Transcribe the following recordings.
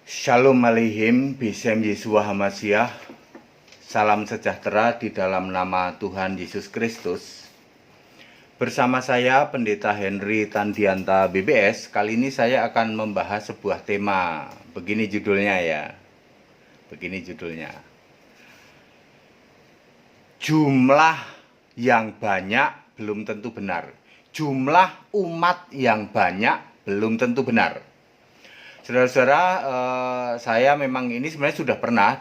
Shalom Aleihim, Bisem Yesua Hamasiah. Salam sejahtera di dalam nama Tuhan Yesus Kristus. Bersama saya Pendeta Henry Tandianta BBS. Kali ini saya akan membahas sebuah tema. Begini judulnya ya. Begini judulnya. Jumlah yang banyak belum tentu benar. Jumlah umat yang banyak belum tentu benar. Saudara-saudara, saya memang ini sebenarnya sudah pernah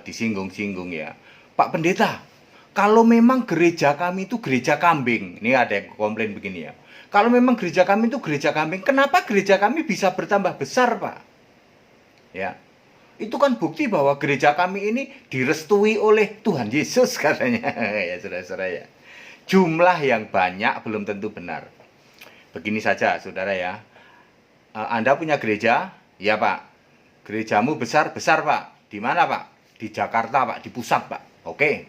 disinggung-singgung ya. Pak Pendeta, kalau memang gereja kami itu gereja kambing, ini ada yang komplain begini ya. Kalau memang gereja kami itu gereja kambing, kenapa gereja kami bisa bertambah besar, Pak? Ya, itu kan bukti bahwa gereja kami ini direstui oleh Tuhan Yesus katanya, ya saudara-saudara ya. Jumlah yang banyak belum tentu benar. Begini saja, saudara ya. Anda punya gereja? Ya Pak. Gerejamu besar Pak. Di mana Pak? Di Jakarta Pak, di pusat Pak. Oke.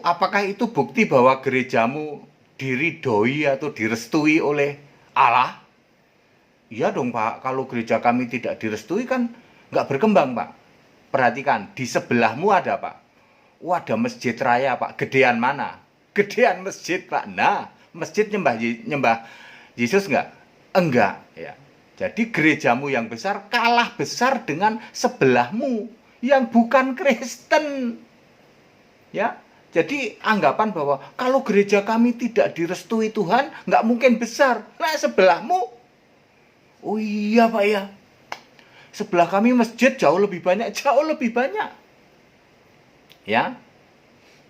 Apakah itu bukti bahwa gerejamu diridhoi atau direstui oleh Allah? Iya dong Pak, kalau gereja kami tidak direstui kan nggak berkembang Pak. Perhatikan, di sebelahmu ada Pak. Ada masjid raya Pak, gedean mana? Gedean masjid Pak. Nah, masjid nyembah Yesus nggak? Enggak ya. Jadi gerejamu yang besar kalah besar dengan sebelahmu yang bukan Kristen. Ya. Jadi anggapan bahwa kalau gereja kami tidak direstui Tuhan, nggak mungkin besar. Nah, sebelahmu, oh iya Pak ya. Sebelah kami masjid jauh lebih banyak. Ya.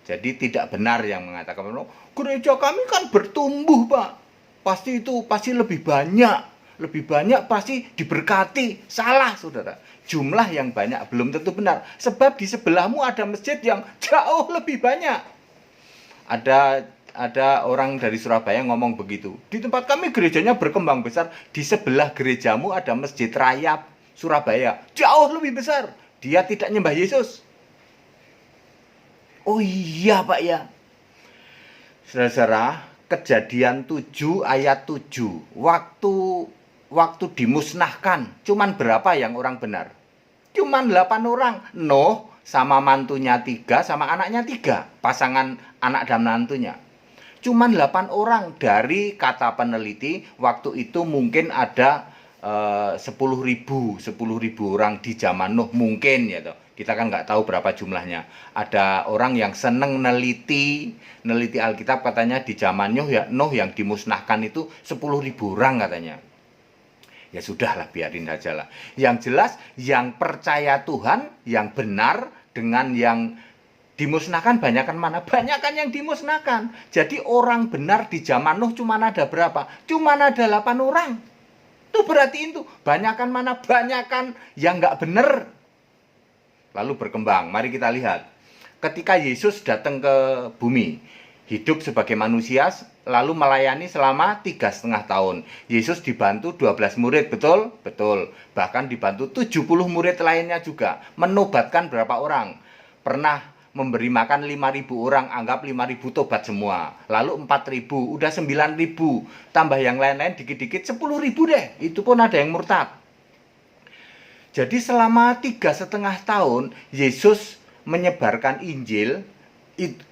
Jadi tidak benar yang mengatakan gereja kami kan bertumbuh Pak. Pasti lebih banyak pasti diberkati. Salah saudara, jumlah yang banyak belum tentu benar, sebab di sebelahmu ada masjid yang jauh lebih banyak. Ada orang dari Surabaya ngomong begitu, di tempat kami gerejanya berkembang besar, di sebelah gerejamu ada masjid raya Surabaya jauh lebih besar, dia tidak nyembah Yesus. Oh iya Pak ya. Saudara-saudara, Kejadian 7 ayat 7. Waktu dimusnahkan, cuman berapa yang orang benar? Cuman 8 orang. Nuh sama mantunya 3, sama anaknya 3. Pasangan anak dan mantunya. Cuman 8 orang. Dari kata peneliti, waktu itu mungkin ada 10.000 orang di zaman Nuh. Mungkin ya toh. Kita kan nggak tahu berapa jumlahnya. Ada orang yang seneng neliti Alkitab, katanya di zaman Nuh yang dimusnahkan itu 10.000 orang katanya. Ya sudahlah, biarin saja lah. Yang jelas yang percaya Tuhan, yang benar dengan yang dimusnahkan banyakan mana? Banyakan yang dimusnahkan. Jadi orang benar di zaman Nuh cuma ada berapa? Cuma ada 8 orang. Itu berarti itu banyakan mana? Banyakan yang nggak benar. Lalu berkembang. Mari kita lihat. Ketika Yesus datang ke bumi, hidup sebagai manusia, lalu melayani selama 3,5 tahun. Yesus dibantu 12 murid, betul? Betul. Bahkan dibantu 70 murid lainnya juga. Menobatkan berapa orang? Pernah memberi makan 5.000 orang, anggap 5.000 tobat semua. Lalu 4.000, udah 9.000. Tambah yang lain-lain dikit-dikit 10.000 deh. Itu pun ada yang murtad. Jadi selama 3,5 tahun Yesus menyebarkan Injil,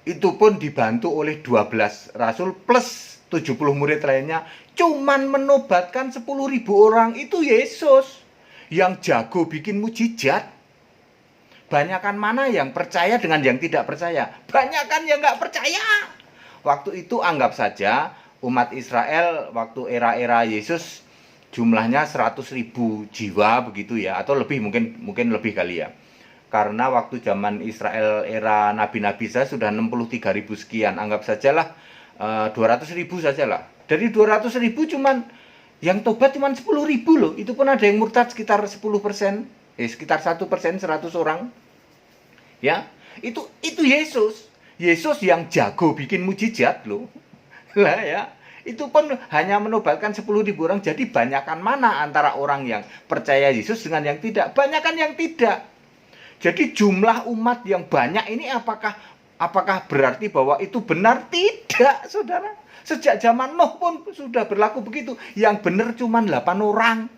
itu pun dibantu oleh 12 rasul plus 70 murid lainnya. Cuman menobatkan 10.000 orang. Itu Yesus yang jago bikin mujizat. Banyakan mana yang percaya dengan yang tidak percaya? Banyakan yang nggak percaya. Waktu itu anggap saja umat Israel waktu era-era Yesus jumlahnya 100.000 jiwa begitu ya, atau lebih, mungkin lebih kali ya. Karena waktu zaman Israel era nabi-nabi saya sudah 63.000 sekian, anggap sajalah 200.000 sajalah. Dari 200.000 cuman yang tobat cuman 10.000 loh. Itu pun ada yang murtad sekitar 10%, sekitar 1%, 100 orang. Ya, itu Yesus. Yesus yang jago bikin mujizat loh. Lah ya. Itu pun hanya menobatkan 10.000 orang. Jadi banyakan mana antara orang yang percaya Yesus dengan yang tidak? Banyakan yang tidak. Jadi jumlah umat yang banyak ini apakah berarti bahwa itu benar? Tidak, saudara. Sejak zaman Nuh pun sudah berlaku begitu. Yang benar cuma 8 orang.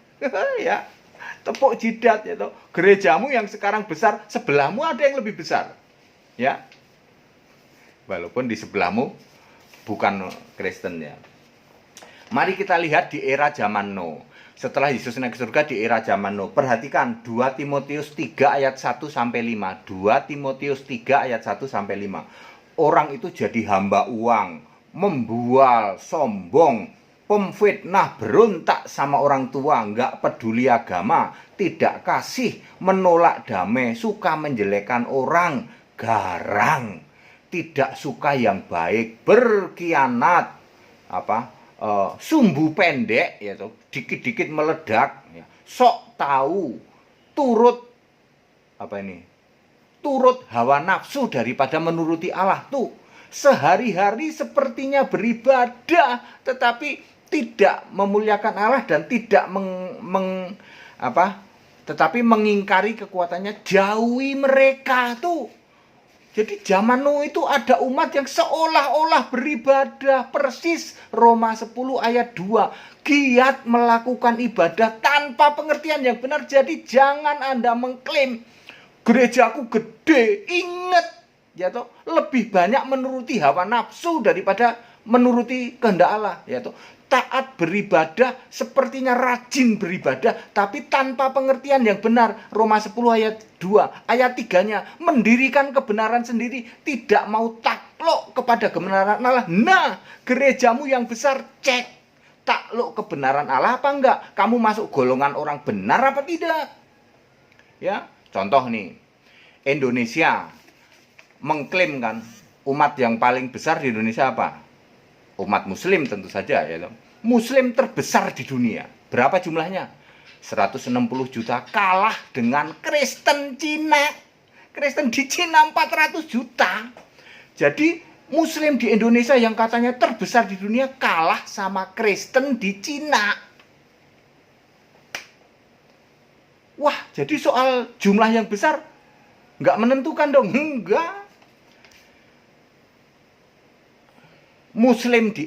Ya. Tepuk jidat ya toh. Gerejamu yang sekarang besar, sebelahmu ada yang lebih besar. Ya. Walaupun di sebelahmu bukan Kristen ya. Mari kita lihat di era zaman Nuh. Setelah Yesus naik ke surga di era zaman Nuh. Perhatikan 2 Timotius 3 ayat 1 sampai 5. 2 Timotius 3 ayat 1 sampai 5. Orang itu jadi hamba uang, membual, sombong, pemfitnah, berontak sama orang tua, nggak peduli agama, tidak kasih, menolak damai, suka menjelekkan orang, garang, tidak suka yang baik, berkhianat, sumbu pendek, yaitu dikit-dikit meledak, ya, sok tahu, turut turut hawa nafsu daripada menuruti Allah. Tuh, sehari-hari sepertinya beribadah, tetapi tidak memuliakan Allah dan tidak tetapi mengingkari kekuatannya. Jauhi mereka tuh. Jadi zaman Nuh itu ada umat yang seolah-olah beribadah persis Roma 10 ayat 2. Giat melakukan ibadah tanpa pengertian yang benar. Jadi jangan Anda mengklaim gerejaku gede, ingat ya toh, lebih banyak menuruti hawa nafsu daripada menuruti kehendak Allah, ya toh. Taat beribadah, sepertinya rajin beribadah, tapi tanpa pengertian yang benar. Roma 10 ayat 2, ayat 3-nya, mendirikan kebenaran sendiri, tidak mau takluk kepada kebenaran Allah. Nah, gerejamu yang besar, cek takluk kebenaran Allah apa enggak? Kamu masuk golongan orang benar apa tidak? Ya. Contoh nih, Indonesia mengklaim kan umat yang paling besar di Indonesia apa? Umat Muslim tentu saja ya. Muslim terbesar di dunia. Berapa jumlahnya? 160 juta, kalah dengan Kristen Cina. Kristen di Cina 400 juta. Jadi Muslim di Indonesia yang katanya terbesar di dunia kalah sama Kristen di Cina. Wah, jadi soal jumlah yang besar nggak menentukan dong. Enggak. Muslim di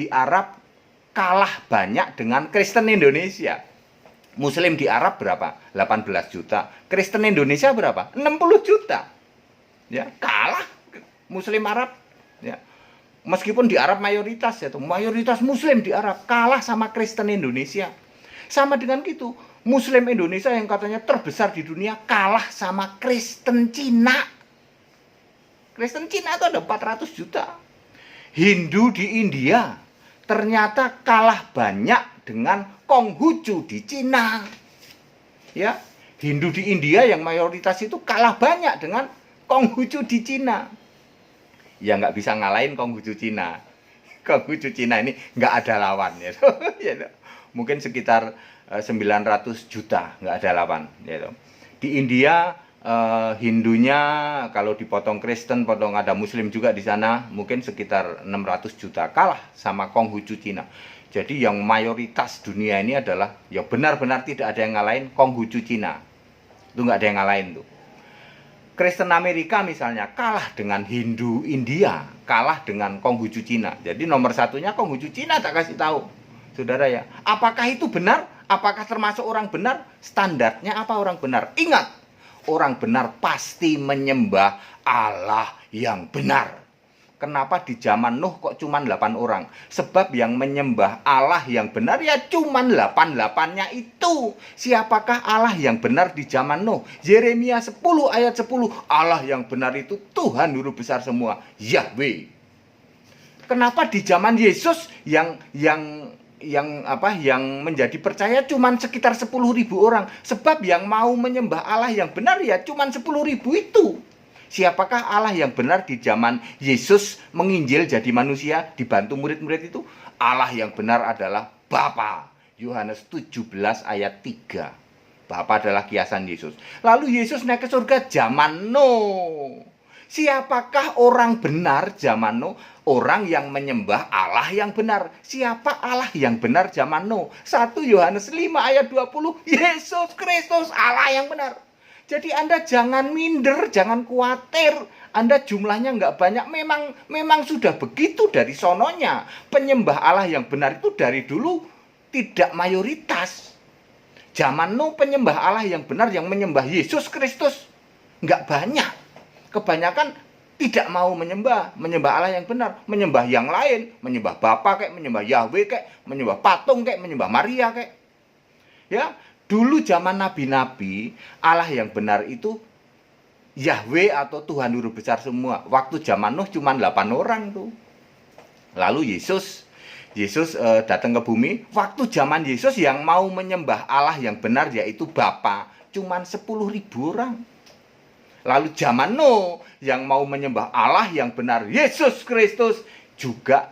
Arab kalah banyak dengan Kristen Indonesia. Muslim di Arab berapa? 18 juta. Kristen Indonesia berapa? 60 juta. Ya, kalah Muslim Arab. Ya. Meskipun di Arab mayoritas Muslim di Arab kalah sama Kristen Indonesia. Sama dengan gitu. Muslim Indonesia yang katanya terbesar di dunia kalah sama Kristen Cina. Kristen Cina itu ada 400 juta. Hindu di India ternyata kalah banyak dengan Konghucu di Cina. Ya, Hindu di India yang mayoritas itu kalah banyak dengan Konghucu di Cina. Ya nggak bisa ngalahin Konghucu Cina. Konghucu Cina ini nggak ada lawan ya. Mungkin sekitar 900 juta, nggak ada lawan. Gitu. Di India Hindunya kalau dipotong Kristen, potong ada Muslim juga di sana, mungkin sekitar 600 juta, kalah sama Konghucu Cina. Jadi yang mayoritas dunia ini adalah ya benar-benar tidak ada yang ngalahin Konghucu Cina. Itu nggak ada yang ngalahin tuh. Kristen Amerika misalnya kalah dengan Hindu India, kalah dengan Konghucu Cina. Jadi nomor satunya Konghucu Cina, tak kasih tahu. Saudara ya, apakah itu benar? Apakah termasuk orang benar? Standarnya apa orang benar? Ingat, orang benar pasti menyembah Allah yang benar. Kenapa di zaman Nuh kok cuma 8 orang? Sebab yang menyembah Allah yang benar ya cuma 8-8-nya itu. Siapakah Allah yang benar di zaman Nuh? Yeremia 10 ayat 10. Allah yang benar itu Tuhan Guru besar semua, Yahweh. Kenapa di zaman Yesus yang menjadi percaya cuma sekitar 10.000 orang? Sebab yang mau menyembah Allah yang benar ya cuma 10.000 itu. Siapakah Allah yang benar di zaman Yesus menginjil jadi manusia dibantu murid-murid itu? Allah yang benar adalah Bapa. Yohanes 17 ayat 3. Bapa adalah kiasan Yesus. Lalu Yesus naik ke surga zaman Nuh. Siapakah orang benar zaman Nuh? Orang yang menyembah Allah yang benar. Siapa Allah yang benar zaman Nuh? 1 Yohanes 5 ayat 20. Yesus Kristus Allah yang benar. Jadi Anda jangan minder, jangan khawatir. Anda jumlahnya nggak banyak. Memang sudah begitu dari sononya. Penyembah Allah yang benar itu dari dulu tidak mayoritas. Zaman Nuh penyembah Allah yang benar yang menyembah Yesus Kristus nggak banyak. Kebanyakan tidak mau menyembah Allah yang benar, menyembah yang lain, menyembah Bapa kayak, menyembah Yahweh kayak, menyembah patung kayak, menyembah Maria kayak. Ya, dulu zaman nabi-nabi, Allah yang benar itu Yahweh atau Tuhan Guru Besar semua. Waktu zaman Nuh cuma 8 orang tuh. Lalu Yesus datang ke bumi. Waktu zaman Yesus yang mau menyembah Allah yang benar yaitu Bapa cuma 10.000 orang. Lalu zaman Nuh yang mau menyembah Allah yang benar Yesus Kristus juga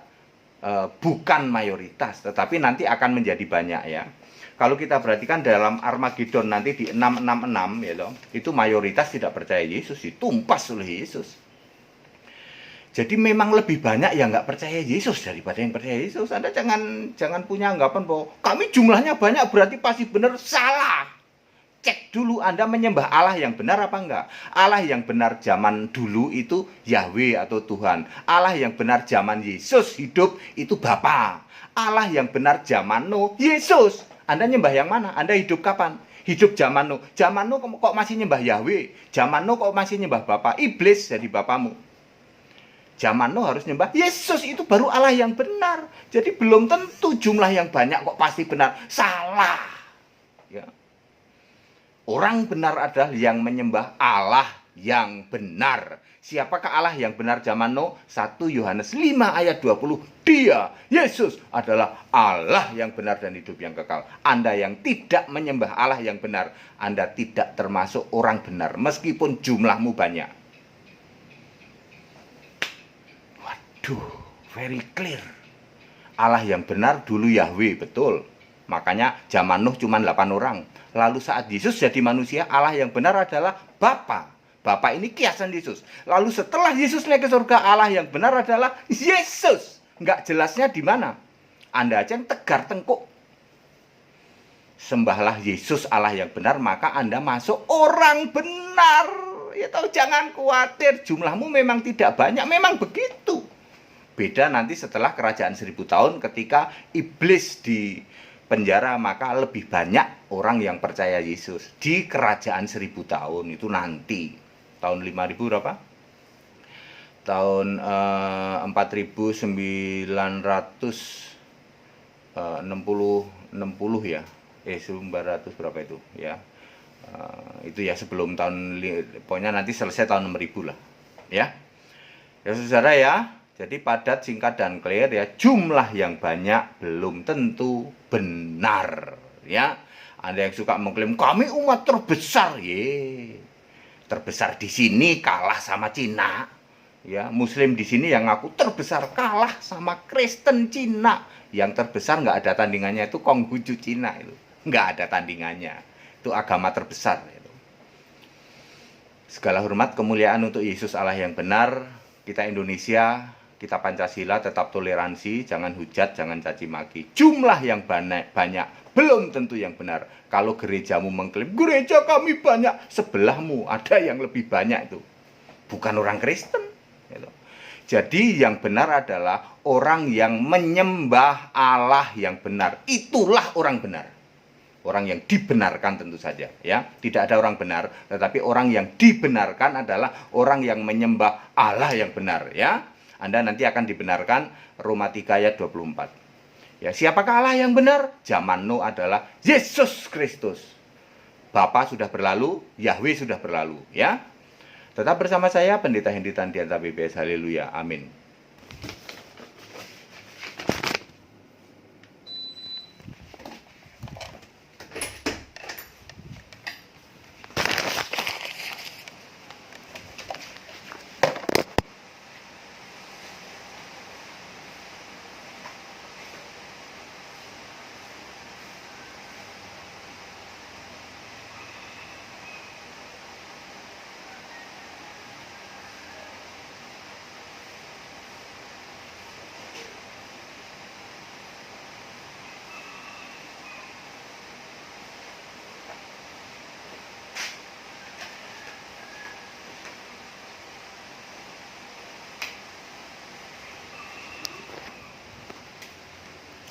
bukan mayoritas, tetapi nanti akan menjadi banyak ya. Kalau kita perhatikan dalam Armageddon nanti di 666 ya loh, itu mayoritas tidak percaya Yesus, ditumpas oleh Yesus. Jadi memang lebih banyak yang nggak percaya Yesus daripada yang percaya Yesus. Anda jangan punya anggapan bahwa kami jumlahnya banyak berarti pasti benar. Salah. Cek dulu Anda menyembah Allah yang benar apa enggak. Allah yang benar zaman dulu itu Yahweh atau Tuhan. Allah yang benar zaman Yesus hidup itu Bapa. Allah yang benar zaman Nuh Yesus. Anda nyembah yang mana? Anda hidup kapan? Hidup zaman Nuh. Zaman Nuh kok masih nyembah Yahweh? Zaman Nuh kok masih nyembah Bapa? Iblis jadi bapamu. Zaman Nuh harus nyembah Yesus, itu baru Allah yang benar. Jadi belum tentu jumlah yang banyak kok pasti benar. Salah. Ya. Orang benar adalah yang menyembah Allah yang benar. Siapakah Allah yang benar zaman Nuh? 1 Yohanes 5 ayat 20. Dia, Yesus, adalah Allah yang benar dan hidup yang kekal. Anda yang tidak menyembah Allah yang benar, Anda tidak termasuk orang benar, meskipun jumlahmu banyak. Waduh, very clear. Allah yang benar dulu Yahweh, betul. Makanya zaman Nuh cuma 8 orang. Lalu saat Yesus jadi manusia, Allah yang benar adalah Bapa. Bapa ini kiasan Yesus. Lalu setelah Yesus naik ke surga, Allah yang benar adalah Yesus. Nggak jelasnya di mana. Anda aja yang tegar tengkuk. Sembahlah Yesus Allah yang benar, maka Anda masuk orang benar. Ya tahu, jangan khawatir, jumlahmu memang tidak banyak, memang begitu. Beda nanti setelah kerajaan 1000 tahun ketika iblis di penjara, maka lebih banyak orang yang percaya Yesus di kerajaan 1000 tahun itu nanti. Tahun 5000 berapa? Tahun 4960 ya. 1900 berapa itu ya. Itu ya sebelum tahun, pokoknya nanti selesai tahun 6000 lah. Ya. Ya saudara ya. Jadi padat, singkat, dan clear ya. Jumlah yang banyak belum tentu benar ya. Ada yang suka mengklaim kami umat terbesar, terbesar di sini kalah sama Cina. Ya, Muslim di sini yang ngaku terbesar kalah sama Kristen Cina. Yang terbesar nggak ada tandingannya itu Konghucu Cina itu. Nggak ada tandingannya. Itu agama terbesar itu. Segala hormat kemuliaan untuk Yesus Allah yang benar. Kita Indonesia, kita Pancasila, tetap toleransi, jangan hujat, jangan caci maki. Jumlah yang banyak belum tentu yang benar. Kalau gerejamu mengklaim, gereja kami banyak, sebelahmu ada yang lebih banyak itu. Bukan orang Kristen. Jadi yang benar adalah orang yang menyembah Allah yang benar. Itulah orang benar. Orang yang dibenarkan tentu saja. Ya, tidak ada orang benar, tetapi orang yang dibenarkan adalah orang yang menyembah Allah yang benar. Ya. Anda nanti akan dibenarkan Roma 3 ayat 24. Ya, siapakah Allah yang benar? Zaman Nuh adalah Yesus Kristus. Bapa sudah berlalu, Yahweh sudah berlalu, ya. Tetap bersama saya Pendeta Hendy Tandianta BPS. Haleluya. Amin.